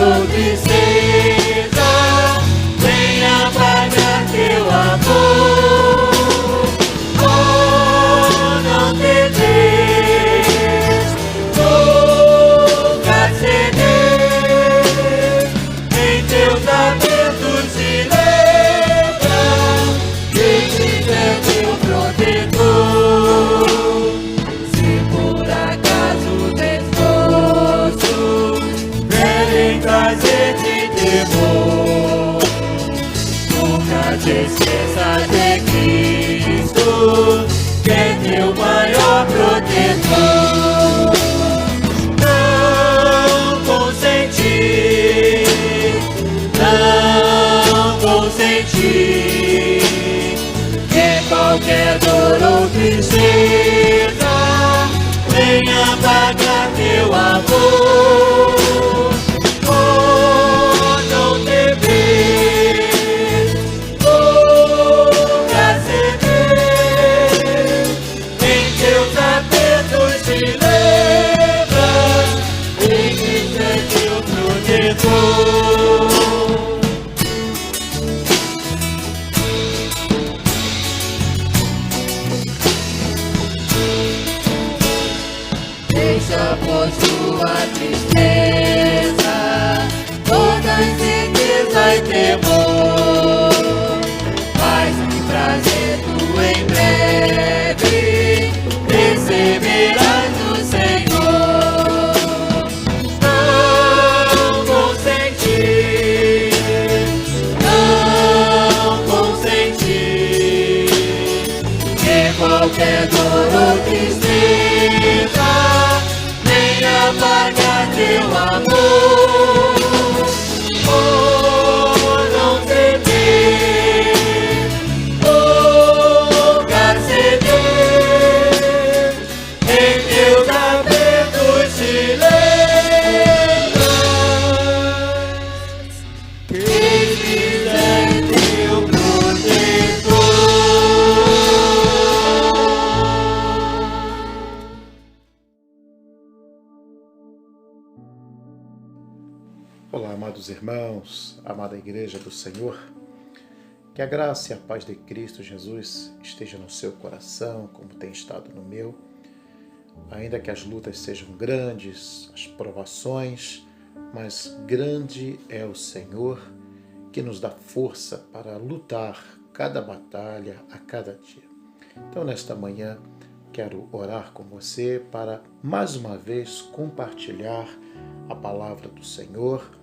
durou tristeza, venha apagar teu amor. Oh, não temeis, nunca ceder, em teus apertos se lembra, Deus é teu protetor. Se por acaso desgosto querem trazer-te temor, nunca te esqueças de Cristo, que é teu maior protetor. Não consentir que qualquer dor ou tristeza venha apagar teu amor. Oh, não temer, nunca ceder, em teus apertos se lembra, em Cristo é teu protetor. Deixa por sua tristeza toda incerteza e temor, mas um prazer tu em breve receberás do Senhor. Não consentir que qualquer dor ou tristeza venha apagar teu amor. Oh, não temer, nunca ceder, em teus apertos se lembras, Cristo é teu protetor. Olá, amados irmãos, amada Igreja do Senhor, que a graça e a paz de Cristo Jesus esteja no seu coração, como tem estado no meu, ainda que as lutas sejam grandes, as provações, mas grande é o Senhor que nos dá força para lutar cada batalha a cada dia. Então, nesta manhã, quero orar com você para, mais uma vez, compartilhar a palavra do Senhor.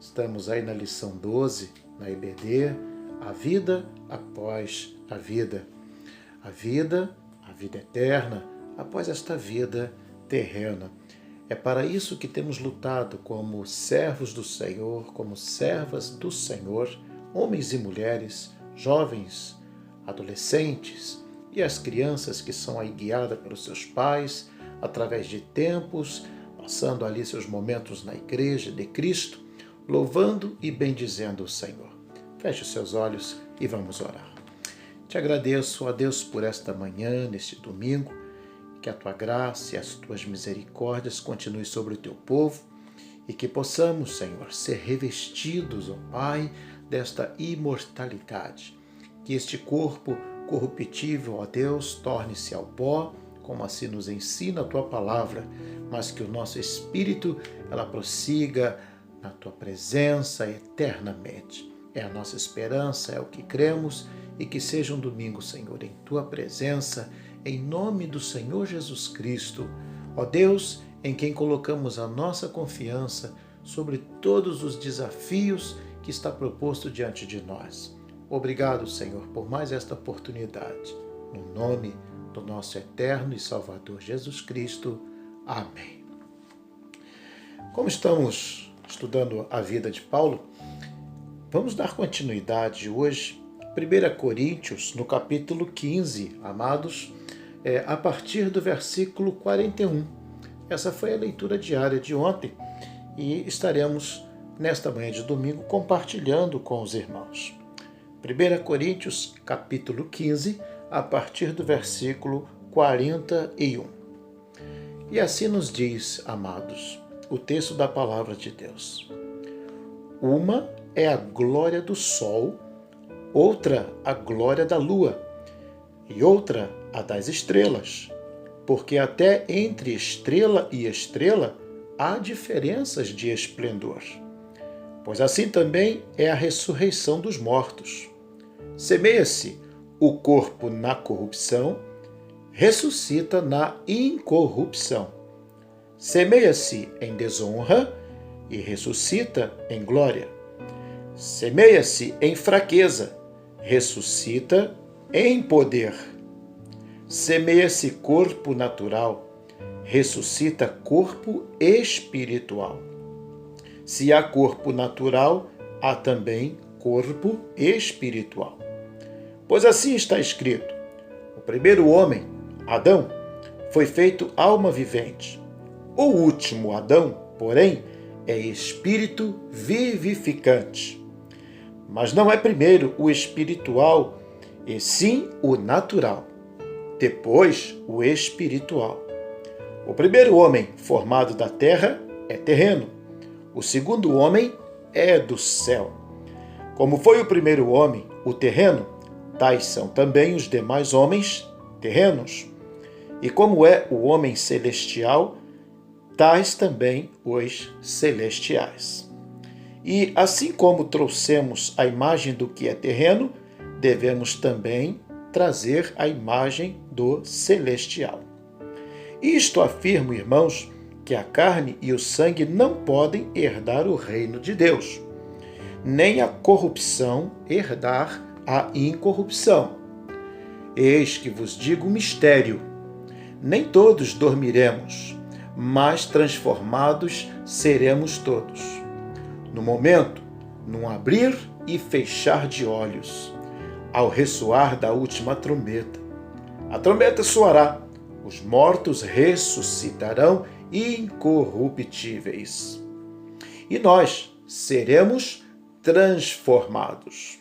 Estamos aí na lição 12, na EBD, a vida após a vida. A vida eterna, após esta vida terrena. É para isso que temos lutado como servos do Senhor, como servas do Senhor, homens e mulheres, jovens, adolescentes e as crianças que são aí guiadas pelos seus pais, através de tempos, passando ali seus momentos na Igreja de Cristo, louvando e bendizendo o Senhor. Feche os seus olhos e vamos orar. Te agradeço, ó Deus, por esta manhã, neste domingo, que a Tua graça e as Tuas misericórdias continuem sobre o Teu povo e que possamos, Senhor, ser revestidos, ó Pai, desta imortalidade. Que este corpo corruptível, ó Deus, torne-se ao pó, como assim nos ensina a Tua palavra, mas que o nosso espírito, ela prossiga na Tua presença eternamente. É a nossa esperança, é o que cremos, e que seja um domingo, Senhor, em Tua presença, em nome do Senhor Jesus Cristo. Ó Deus, em quem colocamos a nossa confiança sobre todos os desafios que está proposto diante de nós. Obrigado, Senhor, por mais esta oportunidade. No nome do nosso eterno e Salvador Jesus Cristo. Amém. Como estamos estudando a vida de Paulo, vamos dar continuidade hoje, 1 Coríntios, no capítulo 15, amados, a partir do versículo 41. Essa foi a leitura diária de ontem e estaremos, nesta manhã de domingo, compartilhando com os irmãos. 1 Coríntios, capítulo 15, a partir do versículo 41. E assim nos diz, amados, o texto da palavra de Deus. uma é a glória do sol, outra a glória da lua, e outra a das estrelas, porque até entre estrela e estrela há diferenças de esplendor. Pois assim também é a ressurreição dos mortos. Semeia-se o corpo na corrupção, ressuscita na incorrupção. Semeia-se em desonra e ressuscita em glória. Semeia-se em fraqueza, ressuscita em poder. Semeia-se corpo natural, ressuscita corpo espiritual. Se há corpo natural, há também corpo espiritual. Pois assim está escrito: o primeiro homem, Adão, foi feito alma vivente. O último Adão, porém, é espírito vivificante. Mas não é primeiro o espiritual, e sim o natural, depois o espiritual. O primeiro homem formado da terra é terreno, o segundo homem é do céu. Como foi o primeiro homem, o terreno, tais são também os demais homens terrenos. E como é o homem celestial, tais também os celestiais. E assim como trouxemos a imagem do que é terreno, devemos também trazer a imagem do celestial. Isto afirmo, irmãos, que a carne e o sangue não podem herdar o reino de Deus, nem a corrupção herdar a incorrupção. Eis que vos digo um mistério: nem todos dormiremos, mas transformados seremos todos. No momento, num abrir e fechar de olhos, ao ressoar da última trombeta. A trombeta soará, os mortos ressuscitarão incorruptíveis. E nós seremos transformados.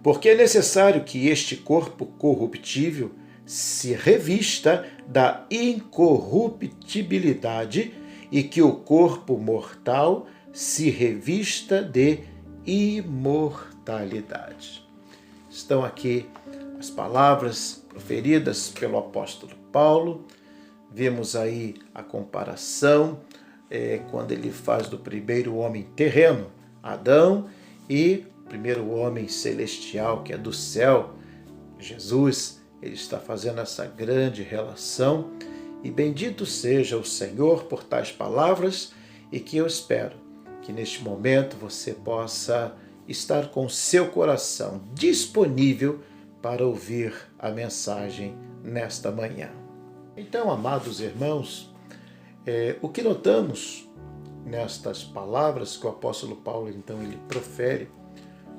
Porque é necessário que este corpo corruptível se revista da incorruptibilidade e que o corpo mortal se revista de imortalidade. Estão aqui as palavras proferidas pelo apóstolo Paulo. Vemos aí a comparação quando ele faz do primeiro homem terreno, Adão, e o primeiro homem celestial, que é do céu, Jesus. Ele está fazendo essa grande relação. E bendito seja o Senhor por tais palavras, e que eu espero que neste momento você possa estar com seu coração disponível para ouvir a mensagem nesta manhã. Então, amados irmãos, o que notamos nestas palavras que o apóstolo Paulo então ele profere,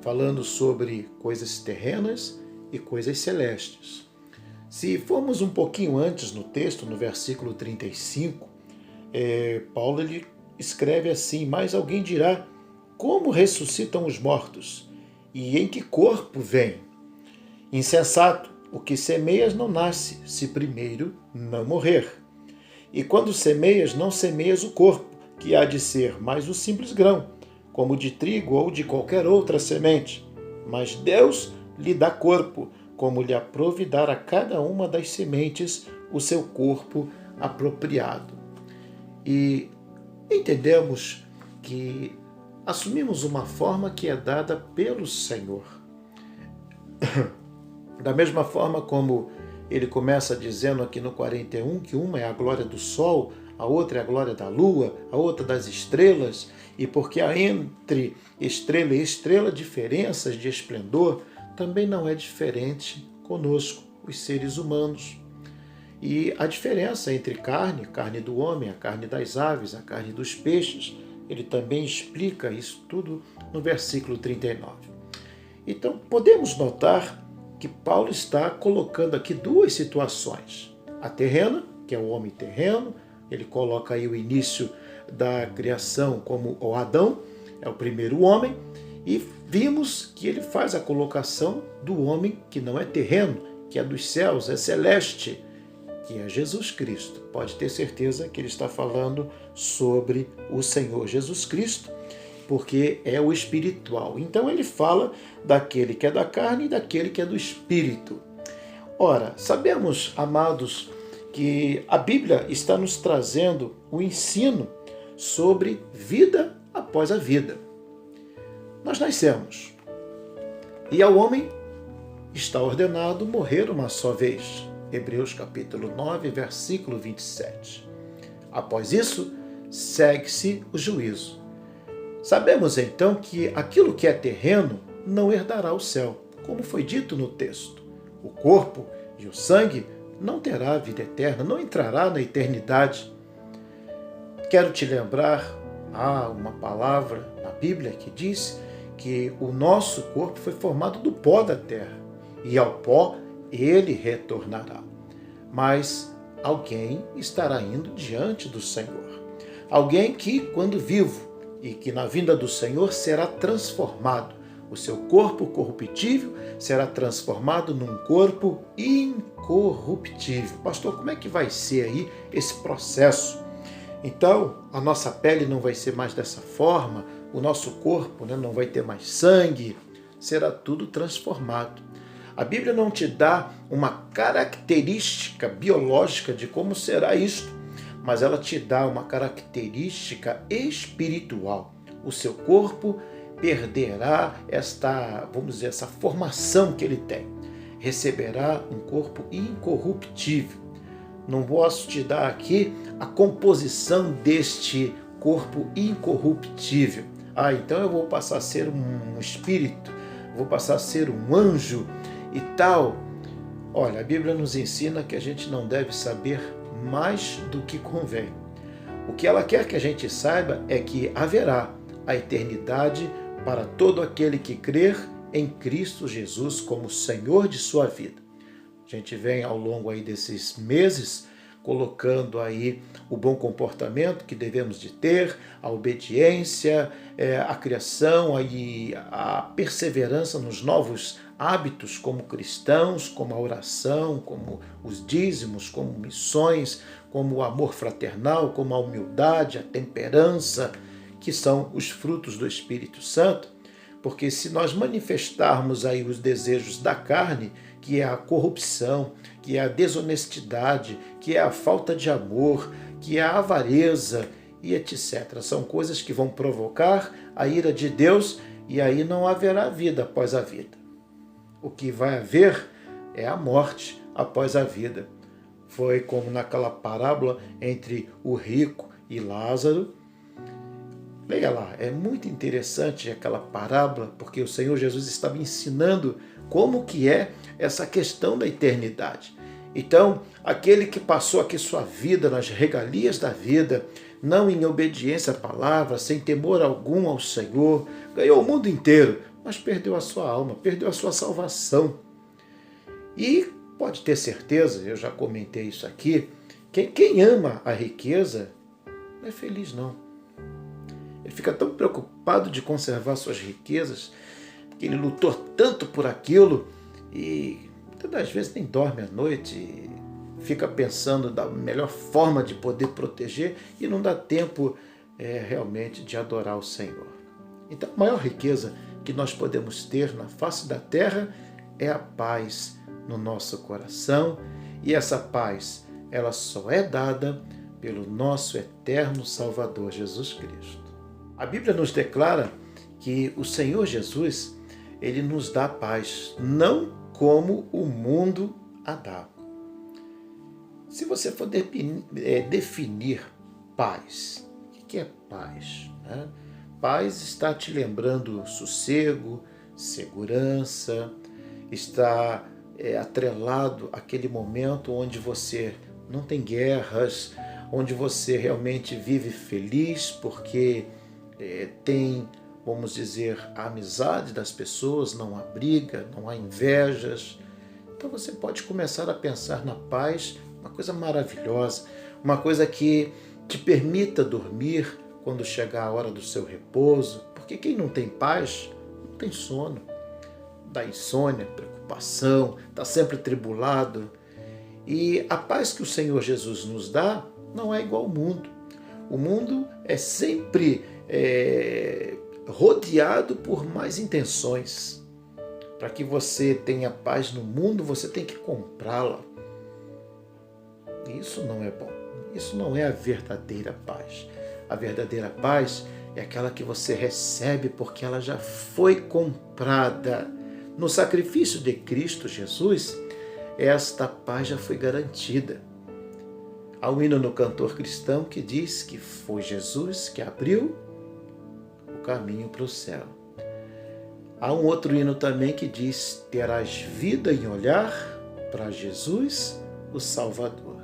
falando sobre coisas terrenas e coisas celestes. Se formos um pouquinho antes no texto, no versículo 35, Paulo ele escreve assim: mas alguém dirá, como ressuscitam os mortos? E em que corpo vêm? Insensato, o que semeias não nasce, se primeiro não morrer. E quando semeias, não semeias o corpo, que há de ser mais um simples grão, como de trigo ou de qualquer outra semente. Mas Deus lhe dá corpo, como lhe aprovidar a cada uma das sementes o seu corpo apropriado. E entendemos que assumimos uma forma que é dada pelo Senhor. Da mesma forma como ele começa dizendo aqui no 41 que uma é a glória do sol, a outra é a glória da lua, a outra das estrelas, e porque há entre estrela e estrela diferenças de esplendor, também não é diferente conosco, os seres humanos. E a diferença entre carne do homem, a carne das aves, a carne dos peixes, ele também explica isso tudo no versículo 39. Então, podemos notar que Paulo está colocando aqui duas situações. A terrena, que é o homem terreno, ele coloca aí o início da criação como o Adão, é o primeiro homem, e vimos que ele faz a colocação do homem que não é terreno, que é dos céus, é celeste, que é Jesus Cristo. Pode ter certeza que ele está falando sobre o Senhor Jesus Cristo. porque é o espiritual. Então ele fala daquele que é da carne e daquele que é do espírito. Ora, sabemos, amados, que a Bíblia está nos trazendo o ensino sobre vida após a vida. Nós nascemos e ao homem está ordenado morrer uma só vez. Hebreus capítulo 9, versículo 27. Após isso, segue-se o juízo. Sabemos então que aquilo que é terreno não herdará o céu, como foi dito no texto. O corpo e o sangue não terá vida eterna, não entrará na eternidade. Quero te lembrar, há uma palavra na Bíblia que diz que o nosso corpo foi formado do pó da terra, e ao pó ele retornará. Mas alguém estará indo diante do Senhor. Alguém que, quando vivo, e que na vinda do Senhor será transformado. O seu corpo corruptível será transformado num corpo incorruptível. Pastor, como é que vai ser aí esse processo? Então, a nossa pele não vai ser mais dessa forma, o nosso corpo, não vai ter mais sangue, será tudo transformado. A Bíblia não te dá uma característica biológica de como será isto, mas ela te dá uma característica espiritual. O seu corpo perderá essa formação que ele tem. Receberá um corpo incorruptível. Não posso te dar aqui a composição deste corpo incorruptível. Então eu vou passar a ser um espírito, vou passar a ser um anjo e tal. Olha, a Bíblia nos ensina que a gente não deve saber mais do que convém. O que ela quer que a gente saiba é que haverá a eternidade para todo aquele que crer em Cristo Jesus como Senhor de sua vida. A gente vem ao longo aí desses meses colocando aí o bom comportamento que devemos de ter, a obediência, a criação, aí a perseverança nos novos hábitos como cristãos, como a oração, como os dízimos, como missões, como o amor fraternal, como a humildade, a temperança, que são os frutos do Espírito Santo, porque se nós manifestarmos aí os desejos da carne, que é a corrupção, que é a desonestidade, que é a falta de amor, que é a avareza e etc. São coisas que vão provocar a ira de Deus e aí não haverá vida após a vida. O que vai haver é a morte após a vida. Foi como naquela parábola entre o rico e Lázaro. Leia lá, é muito interessante aquela parábola, porque o Senhor Jesus estava ensinando como que é essa questão da eternidade. Então, aquele que passou aqui sua vida nas regalias da vida, não em obediência à palavra, sem temor algum ao Senhor, ganhou o mundo inteiro, mas perdeu a sua alma, perdeu a sua salvação. E pode ter certeza, eu já comentei isso aqui, quem ama a riqueza não é feliz não. Ele fica tão preocupado de conservar suas riquezas, que ele lutou tanto por aquilo e muitas das vezes nem dorme à noite, e fica pensando da melhor forma de poder proteger e não dá tempo realmente de adorar o Senhor. Então a maior riqueza que nós podemos ter na face da terra é a paz no nosso coração, e essa paz ela só é dada pelo nosso eterno Salvador Jesus Cristo. A Bíblia nos declara que o Senhor Jesus, ele nos dá paz, não como o mundo a dá. Se você for definir paz, o que é paz? Paz está te lembrando sossego, segurança, está atrelado àquele momento onde você não tem guerras, onde você realmente vive feliz porque tem, vamos dizer, a amizade das pessoas, não há briga, não há invejas. Então você pode começar a pensar na paz, uma coisa maravilhosa, uma coisa que te permita dormir quando chegar a hora do seu repouso, porque quem não tem paz não tem sono, dá insônia, preocupação, está sempre atribulado. E a paz que o Senhor Jesus nos dá não é igual ao mundo. O mundo é sempre rodeado por más intenções. Para que você tenha paz no mundo, você tem que comprá-la. Isso não é bom. Isso não é a verdadeira paz. A verdadeira paz é aquela que você recebe porque ela já foi comprada. No sacrifício de Cristo Jesus, esta paz já foi garantida. Há um hino no cantor cristão que diz que foi Jesus que abriu o caminho para o céu. Há um outro hino também que diz: terás vida em olhar para Jesus, o Salvador.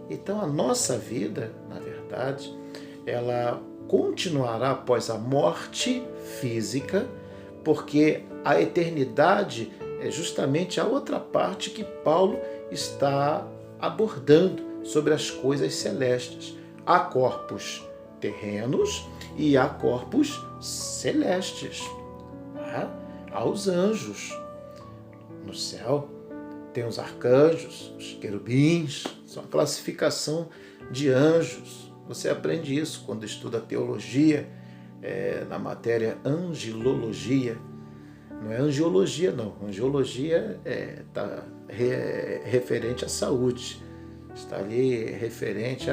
Então a nossa vida, na verdade, ela continuará após a morte física, porque a eternidade é justamente a outra parte que Paulo está abordando sobre as coisas celestes. Há corpos terrenos e há corpos celestes. Há os anjos no céu, tem os arcanjos, os querubins, são a classificação de anjos. Você aprende isso quando estuda teologia, na matéria angelologia. Não é angiologia, não. Angiologia está referente à saúde. Está ali referente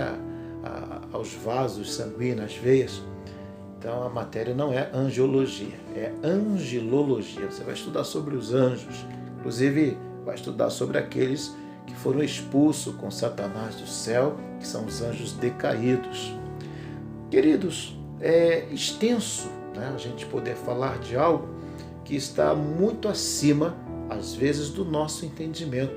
aos vasos sanguíneos, às veias. Então a matéria não é angiologia, é angelologia. Você vai estudar sobre os anjos. Inclusive, vai estudar sobre aqueles que foram expulsos com Satanás do céu, que são os anjos decaídos. Queridos, é extenso, né, a gente poder falar de algo que está muito acima, às vezes, do nosso entendimento.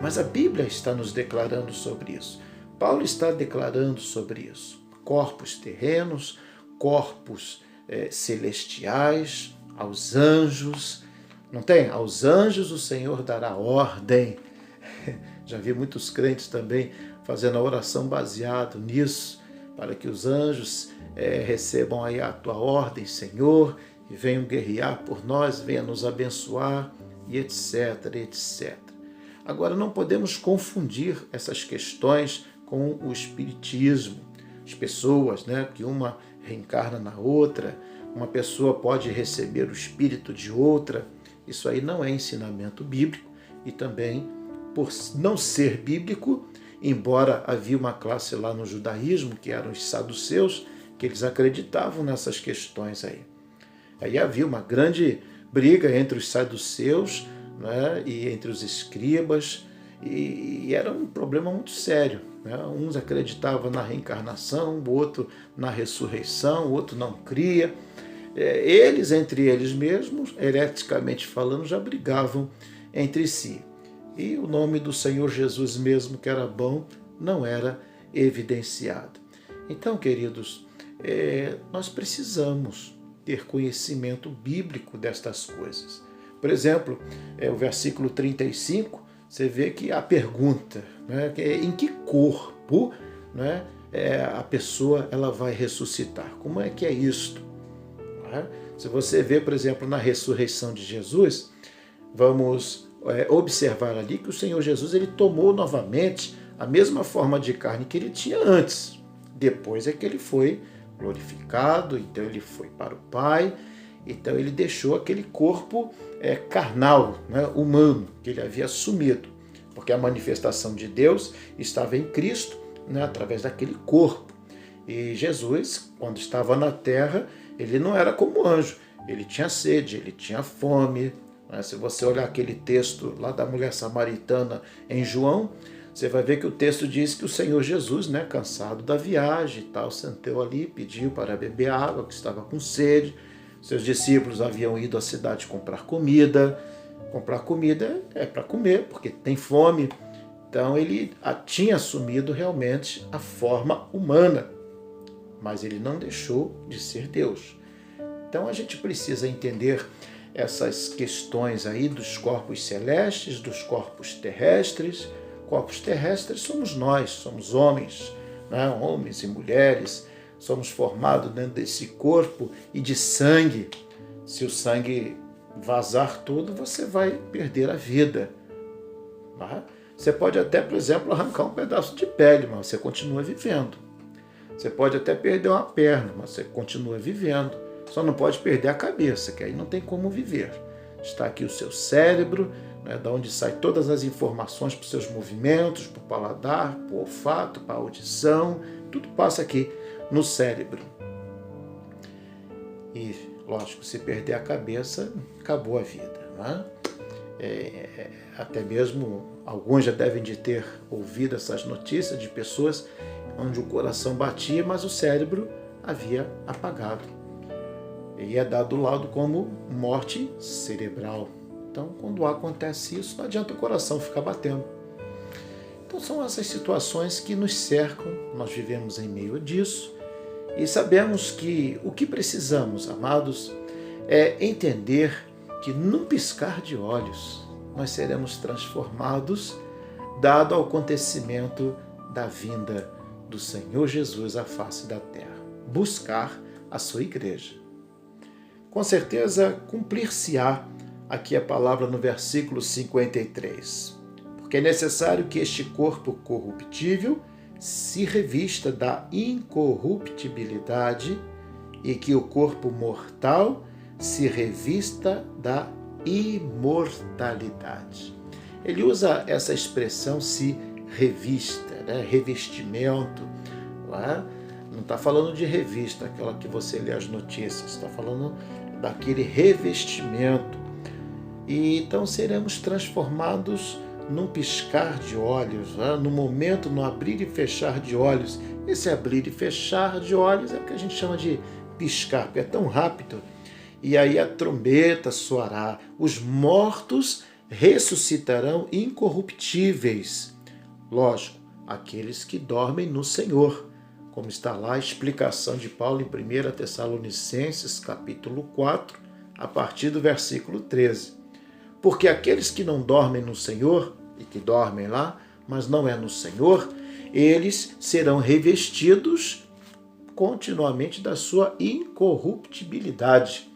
Mas a Bíblia está nos declarando sobre isso. Paulo está declarando sobre isso. Corpos terrenos, corpos celestiais, aos anjos. Não tem? Aos anjos o Senhor dará ordem. Já vi muitos crentes também fazendo a oração baseado nisso, para que os anjos recebam aí a tua ordem, Senhor, e venham guerrear por nós, venham nos abençoar, e etc, etc. Agora, não podemos confundir essas questões com o espiritismo. As pessoas, né, que uma reencarna na outra, uma pessoa pode receber o espírito de outra. Isso aí não é ensinamento bíblico e também, por não ser bíblico, embora havia uma classe lá no judaísmo, que eram os saduceus, que eles acreditavam nessas questões aí. Aí havia uma grande briga entre os saduceus, né, e entre os escribas, e era um problema muito sério. Né? Uns acreditavam na reencarnação, o outro na ressurreição, o outro não cria. Eles, entre eles mesmos, hereticamente falando, já brigavam entre si. E o nome do Senhor Jesus mesmo, que era bom, não era evidenciado. Então, queridos, nós precisamos ter conhecimento bíblico destas coisas. Por exemplo, o versículo 35, você vê que a pergunta, né, em que corpo, né, a pessoa ela vai ressuscitar? Como é que é isto? Se você vê, por exemplo, na ressurreição de Jesus, vamos observar ali que o Senhor Jesus ele tomou novamente a mesma forma de carne que ele tinha antes. Depois é que ele foi glorificado, então ele foi para o Pai, então ele deixou aquele corpo carnal, né, humano, que ele havia assumido, porque a manifestação de Deus estava em Cristo, né, através daquele corpo. E Jesus, quando estava na terra, ele não era como anjo, ele tinha sede, ele tinha fome. Né? Se você olhar aquele texto lá da mulher samaritana em João, você vai ver que o texto diz que o Senhor Jesus, né, cansado da viagem e tal, sentou ali, pediu para beber água, que estava com sede. Seus discípulos haviam ido à cidade comprar comida. Comprar comida é para comer, porque tem fome. Então ele tinha assumido realmente a forma humana, mas ele não deixou de ser Deus. Então a gente precisa entender essas questões aí dos corpos celestes, dos corpos terrestres. Corpos terrestres somos nós, somos homens, né? Homens e mulheres, somos formados dentro desse corpo e de sangue. Se o sangue vazar todo, você vai perder a vida. Tá? Você pode até, por exemplo, arrancar um pedaço de pele, mas você continua vivendo. Você pode até perder uma perna, mas você continua vivendo. Só não pode perder a cabeça, que aí não tem como viver. Está aqui o seu cérebro, né, da onde saem todas as informações para os seus movimentos, para o paladar, para o olfato, para a audição, tudo passa aqui no cérebro. E, lógico, se perder a cabeça, acabou a vida, né? Até mesmo alguns já devem de ter ouvido essas notícias de pessoas onde o coração batia, mas o cérebro havia apagado. E é dado laudo como morte cerebral. Então, quando acontece isso, não adianta o coração ficar batendo. Então, são essas situações que nos cercam, nós vivemos em meio disso, e sabemos que o que precisamos, amados, é entender que num piscar de olhos nós seremos transformados, dado ao acontecimento da vinda do Senhor Jesus à face da terra. Buscar a sua igreja. Com certeza, cumprir-se-á aqui a palavra no versículo 53. Porque é necessário que este corpo corruptível se revista da incorruptibilidade e que o corpo mortal se revista da imortalidade. Ele usa essa expressão se revista, né? Revestimento. Não está falando de revista, aquela que você lê as notícias, está falando daquele revestimento. E então seremos transformados num piscar de olhos, no momento, no abrir e fechar de olhos. Esse abrir e fechar de olhos é o que a gente chama de piscar, porque é tão rápido. E aí a trombeta soará, os mortos ressuscitarão incorruptíveis. Lógico, aqueles que dormem no Senhor, como está lá a explicação de Paulo em 1 Tessalonicenses, capítulo 4, a partir do versículo 13. Porque aqueles que não dormem no Senhor, e que dormem lá, mas não é no Senhor, eles serão revestidos continuamente da sua incorruptibilidade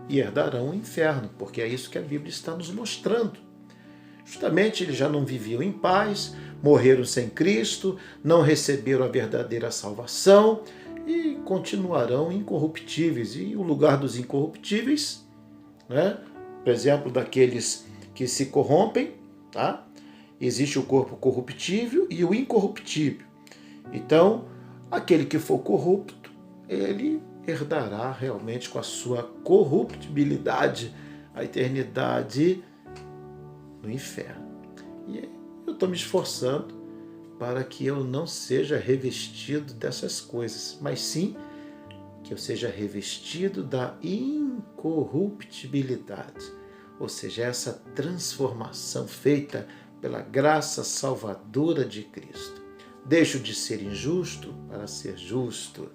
e herdarão o inferno, porque é isso que a Bíblia está nos mostrando. Justamente eles já não viviam em paz, morreram sem Cristo, não receberam a verdadeira salvação e continuarão incorruptíveis. E o lugar dos incorruptíveis, né? Por exemplo, daqueles que se corrompem, tá? Existe o corpo corruptível e o incorruptível. Então, aquele que for corrupto, ele herdará realmente com a sua corruptibilidade a eternidade no inferno. E eu estou me esforçando para que eu não seja revestido dessas coisas, mas sim que eu seja revestido da incorruptibilidade, ou seja, essa transformação feita pela graça salvadora de Cristo. Deixo de ser injusto para ser justo.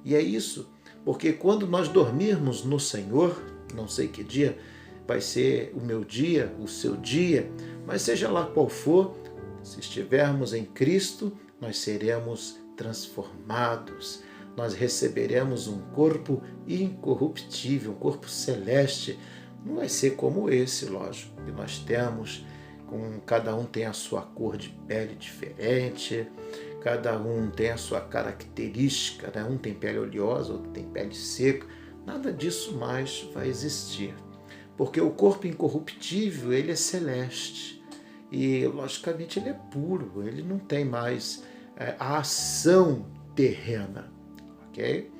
E é isso, porque quando nós dormirmos no Senhor, não sei que dia vai ser o meu dia, o seu dia, mas seja lá qual for, se estivermos em Cristo, nós seremos transformados. Nós receberemos um corpo incorruptível, um corpo celeste. Não vai ser como esse, lógico, que nós temos. Cada um tem a sua cor de pele diferente, cada um tem a sua característica, né? Um tem pele oleosa, outro tem pele seca. Nada disso mais vai existir, porque o corpo incorruptível, ele é celeste e, logicamente, ele é puro, ele não tem mais a ação terrena. Okay?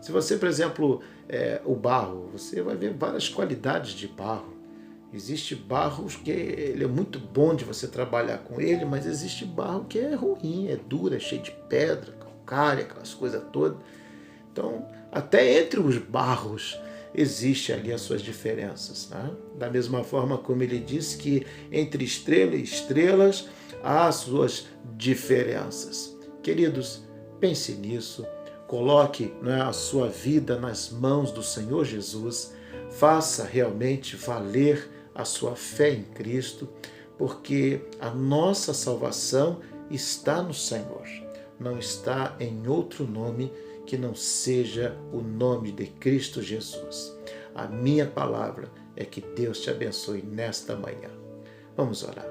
Se você, por exemplo, o barro, você vai ver várias qualidades de barro. Existe barro que ele é muito bom de você trabalhar com ele, mas existe barro que é ruim, é duro, é cheio de pedra, calcária, aquelas coisas todas. Então, até entre os barros existe ali as suas diferenças. Né? Da mesma forma como ele diz que entre estrela e estrelas há as suas diferenças. Queridos, pense nisso. Coloque, né, a sua vida nas mãos do Senhor Jesus, faça realmente valer a sua fé em Cristo, porque a nossa salvação está no Senhor, não está em outro nome que não seja o nome de Cristo Jesus. A minha palavra é que Deus te abençoe nesta manhã. Vamos orar.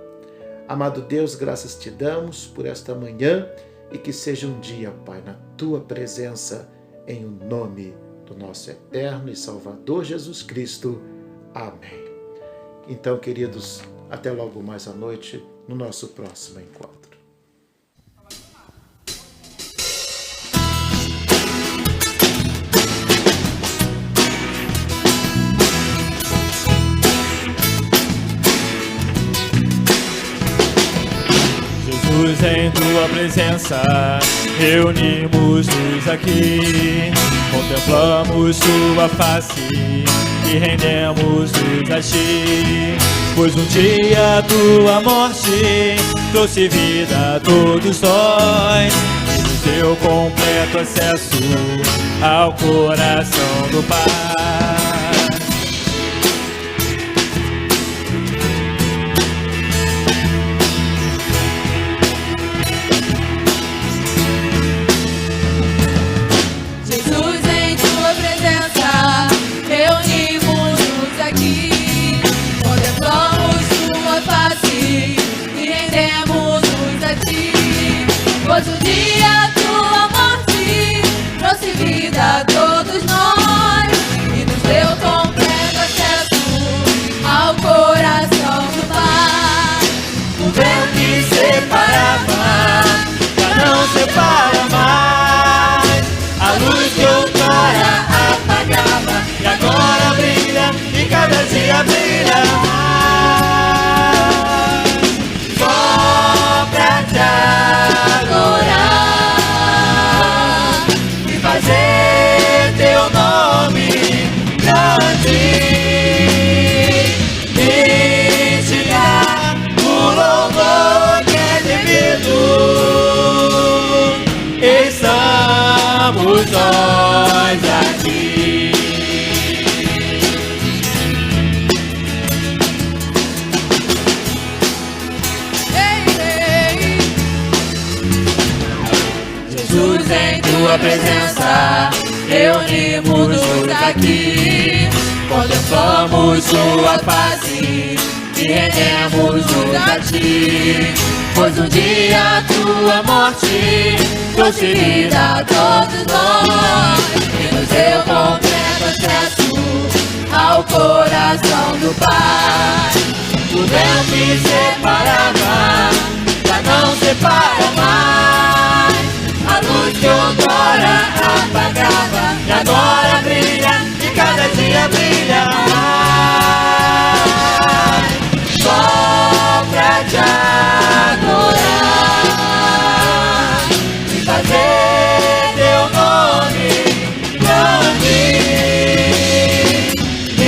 Amado Deus, graças te damos por esta manhã, e que seja um dia, Pai, na Tua presença, em o nome do nosso eterno e Salvador Jesus Cristo. Amém. Então, queridos, até logo mais à noite no nosso próximo encontro. Jesus, em tua presença, reunimos-nos aqui, contemplamos tua face e rendemos-nos a ti. Pois um dia tua morte trouxe vida a todos nós e nos deu completo acesso ao coração do Pai. Pois um dia tua morte trouxe vida a todos nós e nos deu completo acesso ao coração do Pai. O véu que separava já não separa mais. A luz que outrora apagava e agora brilha e cada dia brilha mais. Só pra te adorar e fazer teu nome grande e te dar o louvor que é devido. Estamos nós aqui. Jesus, em tua presença, reunimos-nos aqui, contemplamos tua face e rendemos-nos a ti. Pois um dia tua morte trouxe vida a todos nós e nos deu completo acesso ao coração do Pai. O véu que separava já não separa mais. A luz que outrora apagava e agora brilha e cada dia brilha mais. Só pra te adorar e fazer teu nome grande e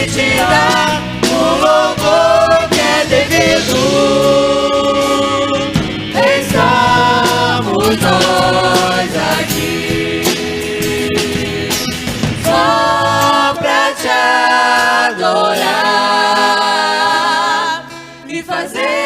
te dar o louvor que é devido. Nós aqui, só pra te adorar e fazer